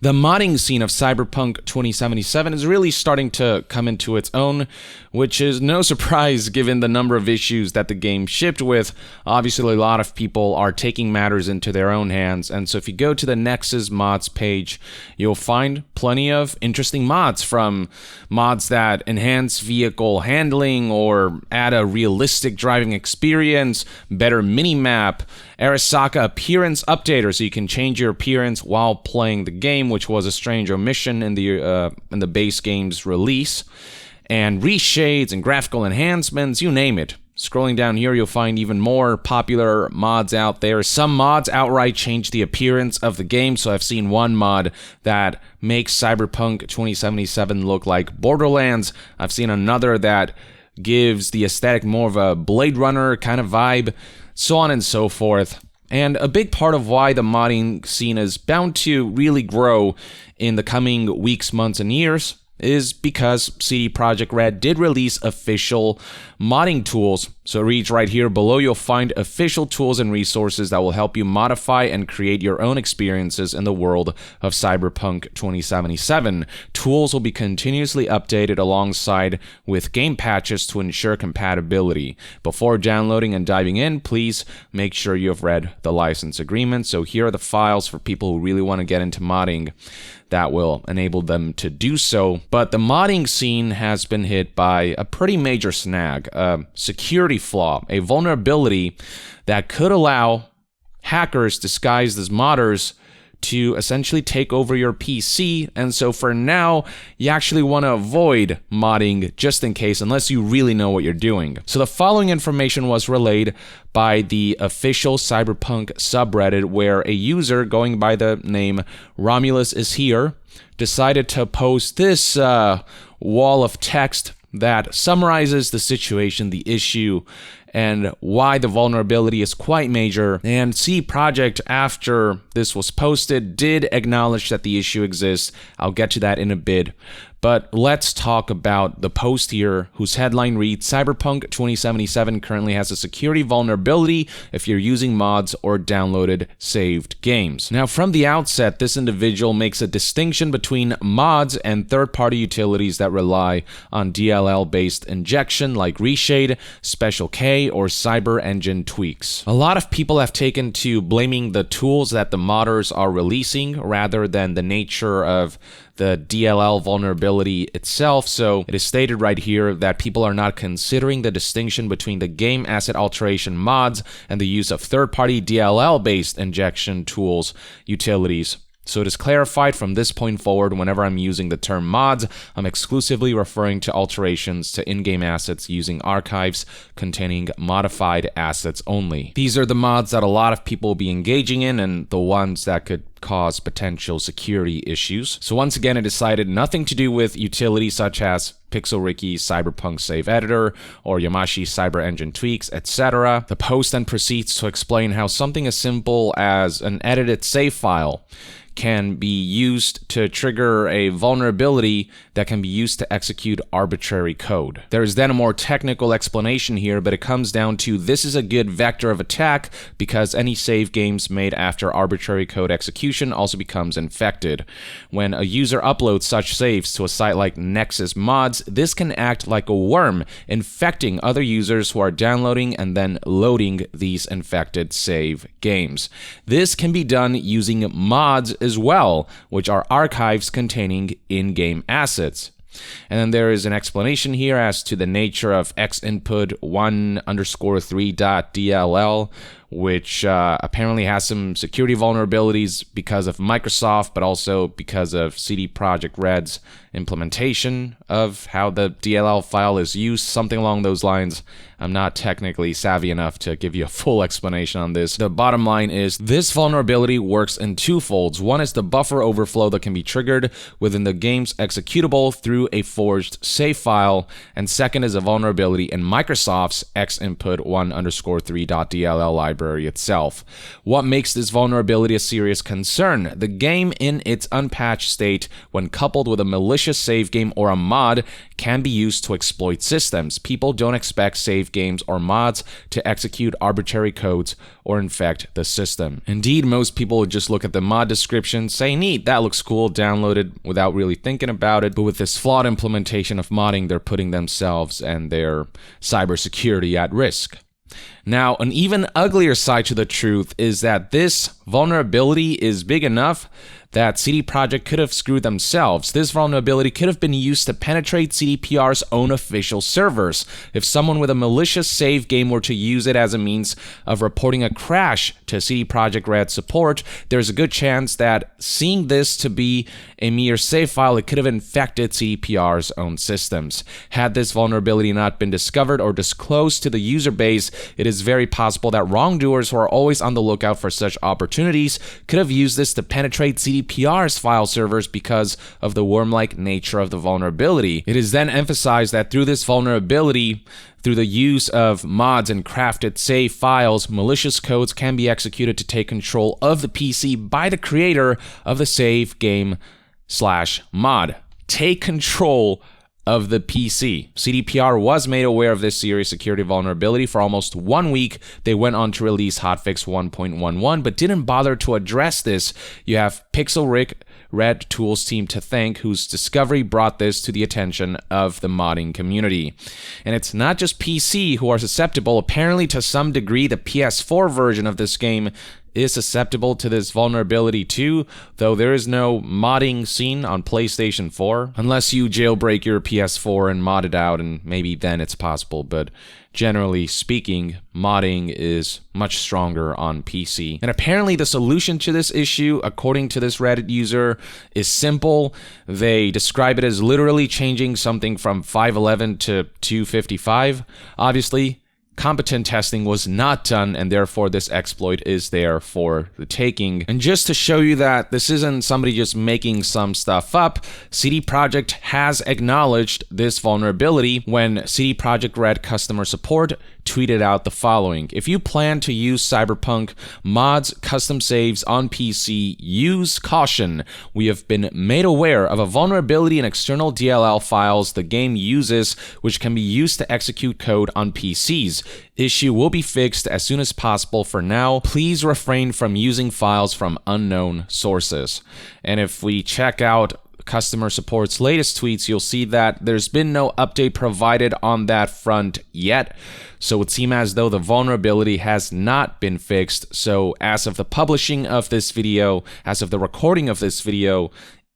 The modding scene of Cyberpunk 2077 is really starting to come into its own, which is no surprise given the number of issues that the game shipped with. Obviously, a lot of people are taking matters into their own hands, and so if you go to the Nexus mods page, you'll find plenty of interesting mods, from mods that enhance vehicle handling or add a realistic driving experience, better minimap, Arasaka appearance updater so you can change your appearance while playing the game, which was a strange omission in the base game's release, and reshades and graphical enhancements, you name it. Scrolling down here, you'll find even more popular mods out there. Some mods outright change the appearance of the game, so I've seen one mod that makes Cyberpunk 2077 look like Borderlands. I've seen another that gives the aesthetic more of a Blade Runner kind of vibe, so on and so forth. And a big part of why the modding scene is bound to really grow in the coming weeks, months, and years is because CD Projekt Red did release official modding tools. So reach right here below, you'll find official tools and resources that will help you modify and create your own experiences in the world of Cyberpunk 2077. Tools will be continuously updated alongside with game patches to ensure compatibility. Before downloading and diving in, please make sure you have read the license agreement. So here are the files for people who really want to get into modding that will enable them to do so. But the modding scene has been hit by a pretty major snag, a security flaw, a vulnerability that could allow hackers disguised as modders to essentially take over your PC. And so for now, you actually want to avoid modding just in case, unless you really know what you're doing. So the following information was relayed by the official Cyberpunk subreddit, where a user going by the name Romulus is here decided to post this wall of text that summarizes the situation, the issue, and why the vulnerability is quite major. And CD Projekt, after this was posted, did acknowledge that the issue exists. I'll get to that in a bit. But let's talk about the post here, whose headline reads, Cyberpunk 2077 currently has a security vulnerability if you're using mods or downloaded saved games. Now, from the outset, this individual makes a distinction between mods and third-party utilities that rely on DLL-based injection like Reshade, Special K, or Cyber Engine tweaks. A lot of people have taken to blaming the tools that the modders are releasing rather than the nature of the DLL vulnerability itself. So it is stated right here that people are not considering the distinction between the game asset alteration mods and the use of third-party DLL-based injection tools utilities. So it is clarified from this point forward, whenever I'm using the term mods, I'm exclusively referring to alterations to in-game assets using archives containing modified assets only. These are the mods that a lot of people will be engaging in, and the ones that could cause potential security issues. So once again, it decided nothing to do with utilities such as Pixel Ricky's Cyberpunk Save Editor or Yamashi's Cyber Engine tweaks, etc. The post then proceeds to explain how something as simple as an edited save file can be used to trigger a vulnerability that can be used to execute arbitrary code. There is then a more technical explanation here, but it comes down to this is a good vector of attack because any save games made after arbitrary code execution also becomes infected. When a user uploads such saves to a site like Nexus Mods, this can act like a worm, infecting other users who are downloading and then loading these infected save games. This can be done using mods as well, which are archives containing in-game assets. And then there is an explanation here as to the nature of xinput1_3.dll, which apparently has some security vulnerabilities because of Microsoft, but also because of CD Projekt Red's implementation of how the DLL file is used, something along those lines. I'm not technically savvy enough to give you a full explanation on this. The bottom line is this vulnerability works in two folds. One is the buffer overflow that can be triggered within the game's executable through a forged save file, and second is a vulnerability in Microsoft's xinput1_3.dll library library itself. What makes this vulnerability a serious concern? The game in its unpatched state, when coupled with a malicious save game or a mod, can be used to exploit systems. People don't expect save games or mods to execute arbitrary codes or infect the system. Indeed, most people would just look at the mod description, say, neat, that looks cool, download it without really thinking about it. But with this flawed implementation of modding, they're putting themselves and their cybersecurity at risk. Now, an even uglier side to the truth is that this vulnerability is big enough that CD Projekt could have screwed themselves. This vulnerability could have been used to penetrate CDPR's own official servers. If someone with a malicious save game were to use it as a means of reporting a crash to CD Projekt Red support, there's a good chance that seeing this to be a mere save file, it could have infected CDPR's own systems. Had this vulnerability not been discovered or disclosed to the user base, it is very possible that wrongdoers who are always on the lookout for such opportunities could have used this to penetrate CDPR's file servers because of the worm-like nature of the vulnerability. It is then emphasized that through this vulnerability, through the use of mods and crafted save files, malicious codes can be executed to take control of the PC by the creator of the save game/mod. Take control of the PC. CDPR was made aware of this serious security vulnerability for almost 1 week. They went on to release hotfix 1.11, but didn't bother to address this. You have Pixel Rick Red Tools team to thank, whose discovery brought this to the attention of the modding community. And it's not just PC who are susceptible. Apparently, to some degree, the PS4 version of this game is susceptible to this vulnerability too, though there is no modding scene on PlayStation 4, unless you jailbreak your PS4 and mod it out, and maybe then it's possible, but generally speaking, modding is much stronger on PC. And apparently the solution to this issue, according to this Reddit user, is simple. They describe it as literally changing something from 511 to 255. Obviously, competent testing was not done, and therefore this exploit is there for the taking. And just to show you that this isn't somebody just making some stuff up, CD Projekt has acknowledged this vulnerability when CD Projekt Red customer support tweeted out the following: if you plan to use Cyberpunk mods, custom saves on PC, use caution. We have been made aware of a vulnerability in external DLL files the game uses, which can be used to execute code on PCs. Issue will be fixed as soon as possible. For now, please refrain from using files from unknown sources. And if we check out customer support's latest tweets, you'll see that there's been no update provided on that front yet. So it would seem as though the vulnerability has not been fixed. So as of the publishing of this video, as of the recording of this video,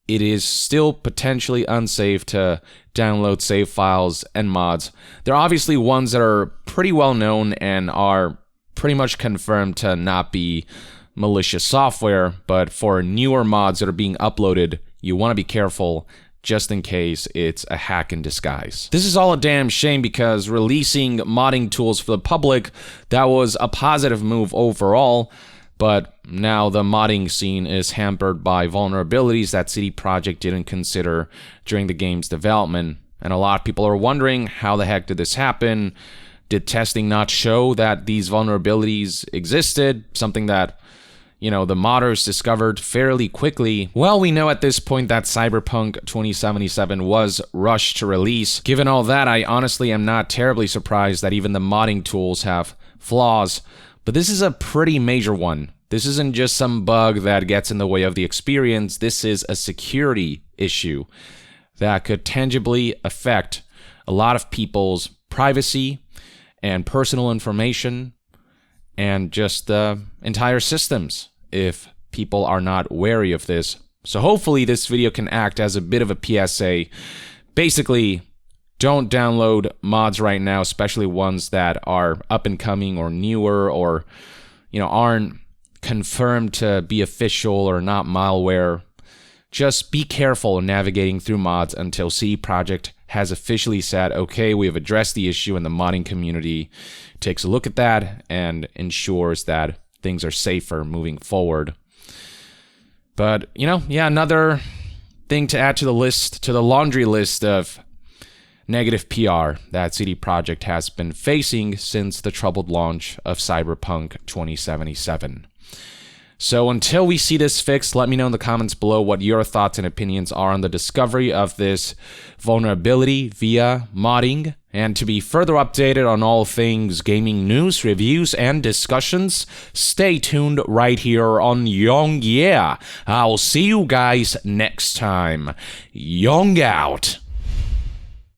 it is still potentially unsafe to download save files and mods. There are obviously ones that are pretty well known and are pretty much confirmed to not be malicious software, but for newer mods that are being uploaded, you want to be careful just in case it's a hack in disguise. This is all a damn shame because releasing modding tools for the public, that was a positive move overall. But now the modding scene is hampered by vulnerabilities that CD Projekt didn't consider during the game's development. And a lot of people are wondering, how the heck did this happen? Did testing not show that these vulnerabilities existed? Something that, the modders discovered fairly quickly. Well, we know at this point that Cyberpunk 2077 was rushed to release. Given all that, I honestly am not terribly surprised that even the modding tools have flaws. But this is a pretty major one. This isn't just some bug that gets in the way of the experience. This is a security issue that could tangibly affect a lot of people's privacy and personal information and just entire systems if people are not wary of this. So hopefully this video can act as a bit of a PSA. Basically, don't download mods right now, especially ones that are up and coming or newer or, aren't confirmed to be official or not malware. Just be careful navigating through mods until CD Projekt has officially said, okay, we have addressed the issue, and the modding community takes a look at that and ensures that things are safer moving forward. But, another thing to add to the list, to the laundry list of negative PR that CD Projekt has been facing since the troubled launch of Cyberpunk 2077. So until we see this fixed, let me know in the comments below what your thoughts and opinions are on the discovery of this vulnerability via modding. And to be further updated on all things gaming news, reviews, and discussions, stay tuned right here on Young Yeah. I'll see you guys next time. Young out.